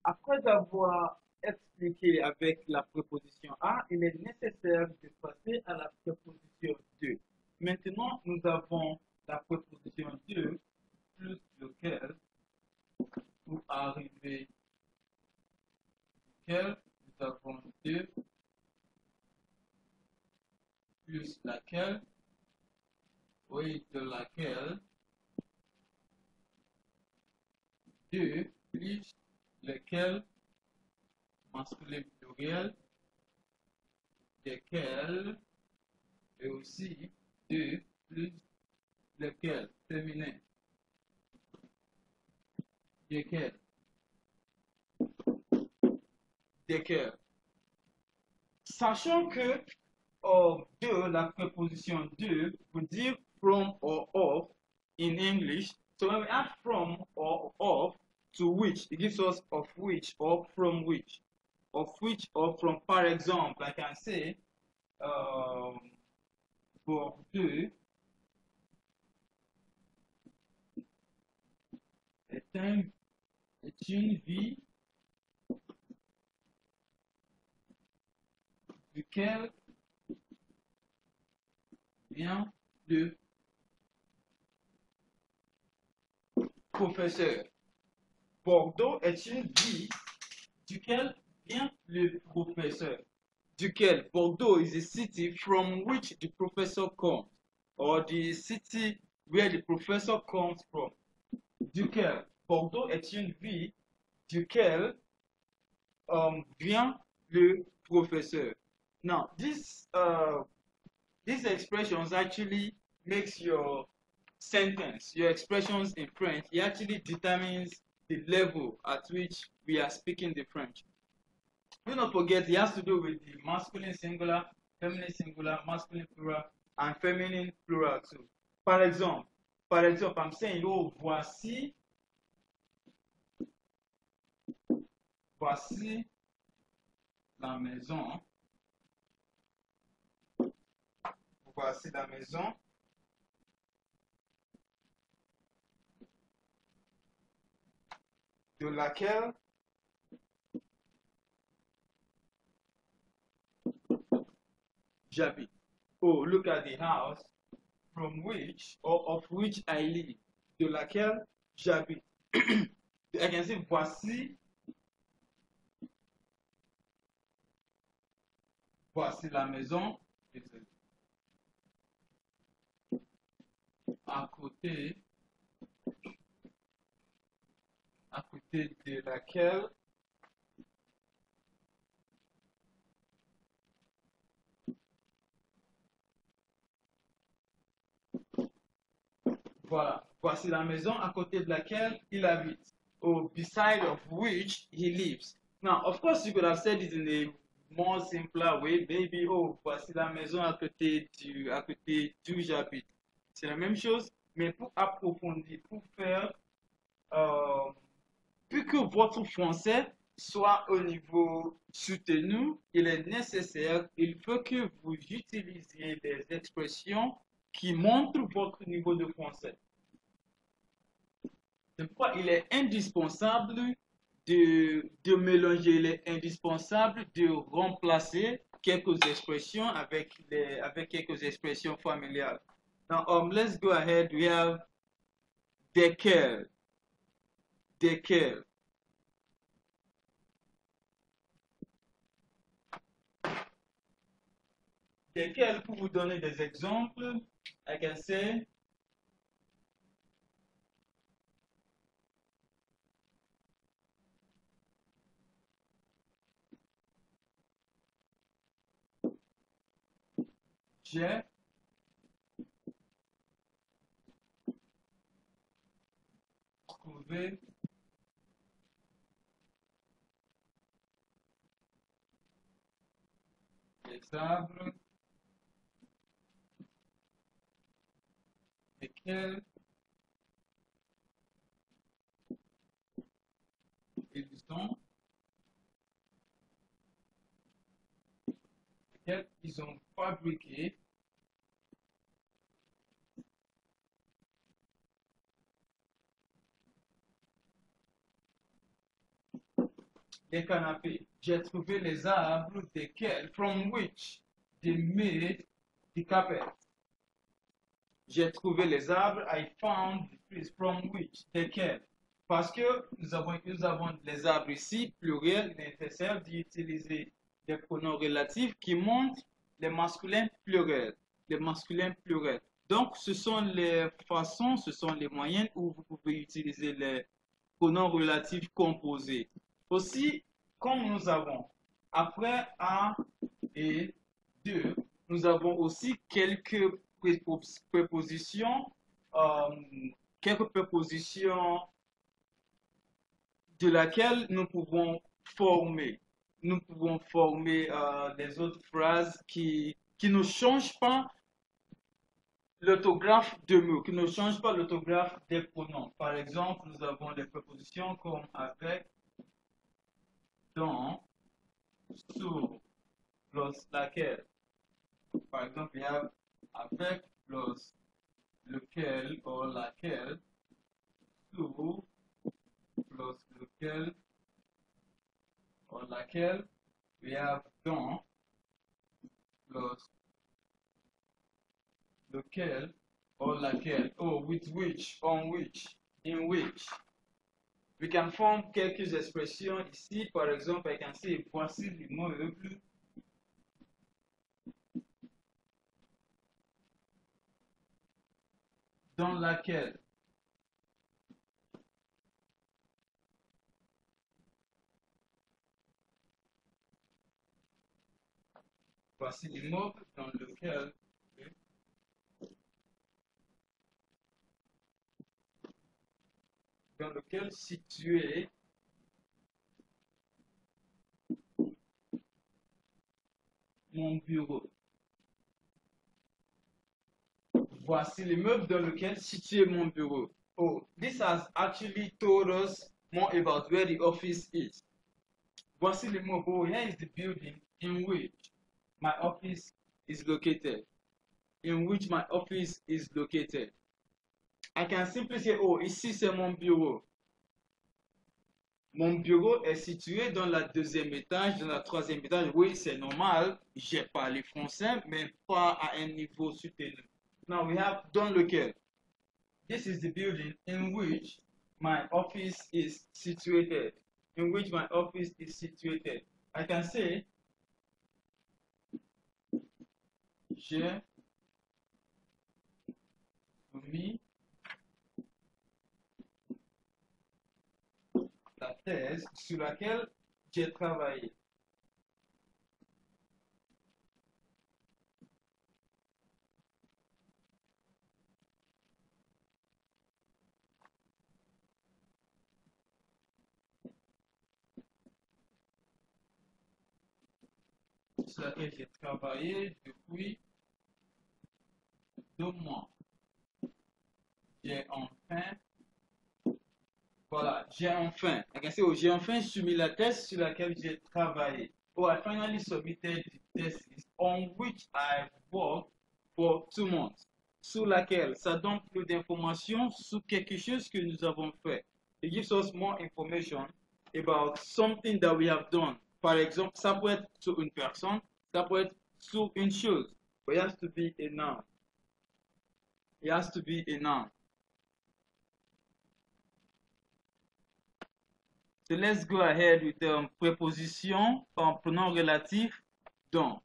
Après avoir expliqué avec la préposition A, il est nécessaire de passer à la préposition 2. Maintenant, nous avons la préposition 2 plus lequel, pour arriver duquel, nous avons 2 plus laquelle, oui, de laquelle, 2 plus lequel, masculin pluriel, desquels, et aussi 2 plus lequel, féminin, desquels, desquels. Sachant que de, la préposition de veut dire from or of in English. So when we add from or of to which, it gives us of which or from which. Of which or from. Par exemple, I can say Bordeaux est, est une ville duquel vient le professeur. Bordeaux est une ville duquel vient le professeur. Duquel Bordeaux is a city from which the professor comes, or the city where the professor comes from. Duquel Bordeaux est une ville duquel vient le professeur. Now, these expressions actually makes your sentence, your expressions in French, it actually determines the level at which we are speaking the French. Do not forget, it has to do with the masculine singular, masculine plural, and feminine plural too. Par exemple, I'm saying, oh, voici la maison, voici la maison de laquelle j'habite. Oh, look at the house from which or of which I live, de laquelle j'habite. I can say voici la maison à côté, à côté de laquelle voilà, voici la maison à côté de laquelle il habite, or beside of which he lives. Now, of course, you could have said it in a more simpler way, maybe, oh, voici la maison à côté d'où j'habite. C'est la même chose, mais pour approfondir, pour faire, euh, plus que votre français soit au niveau soutenu, il est nécessaire, il faut que vous utilisiez des expressions qui montrent votre niveau de français. C'est pourquoi il est indispensable de mélanger, il est indispensable de remplacer quelques expressions avec quelques expressions familiales. Now, let's go ahead. We have desquels, desquels. Desquels, pour vous donner des exemples, I can say, j'ai trouvé des arbres desquels ils ont, desquels ils ont fabriqué les canapés. J'ai trouvé les arbres desquels, from which they made the carpet. J'ai trouvé les arbres, I found the trees, from which, desquels. Parce que nous avons les arbres ici, pluriel, il est nécessaire d'utiliser des pronoms relatifs qui montrent les masculins pluriels. Les masculins pluriels. Donc, ce sont les façons, ce sont les moyens où vous pouvez utiliser les pronoms relatifs composés. Aussi, comme nous avons, après un et deux, nous avons aussi prépositions, euh, quelques prépositions de laquelle nous pouvons former. Nous pouvons former des autres phrases qui ne changent pas l'autographe de mots, qui ne changent pas l'autographe des pronoms. Par exemple, nous avons des prépositions comme avec, dans, sur, laquelle. Par exemple, il y a avec, lequel ou laquelle, sur, lequel ou laquelle. We have dans, lequel or laquelle, or with which, on which, in which. We can form quelques expressions ici. Par exemple, I can say, voici l'immeuble dans laquelle. Voici l'immeuble dans lequel situé mon bureau. Voici l'immeuble dans lequel situé mon bureau. Oh, this has actually told us more about where the office is. Voici l'immeuble. Oh, here is the building in which my office is located. In which my office is located. I can simply say, oh, ici c'est mon bureau. Mon bureau est situé dans la deuxième étage, dans la troisième étage. Oui, c'est normal. J'ai parlé français, mais pas à un niveau soutenu. Now we have dans lequel. This is the building in which my office is situated. In which my office is situated. I can say, j'ai soumis la thèse sur laquelle j'ai travaillé. Sur laquelle j'ai travaillé depuis 2 mois. J'ai enfin, voilà, j'ai enfin, j'ai enfin soumis la thèse sur laquelle j'ai travaillé. Oh, I finally submitted the thesis on which I worked for 2 months. Sur laquelle, ça donne plus d'informations sur quelque chose que nous avons fait. It gives us more information about something that we have done. Par exemple, ça peut être sur une personne, ça peut être sur une chose. But it has to be a noun. It has to be a noun. So let's go ahead with the preposition en pronom relatif dans.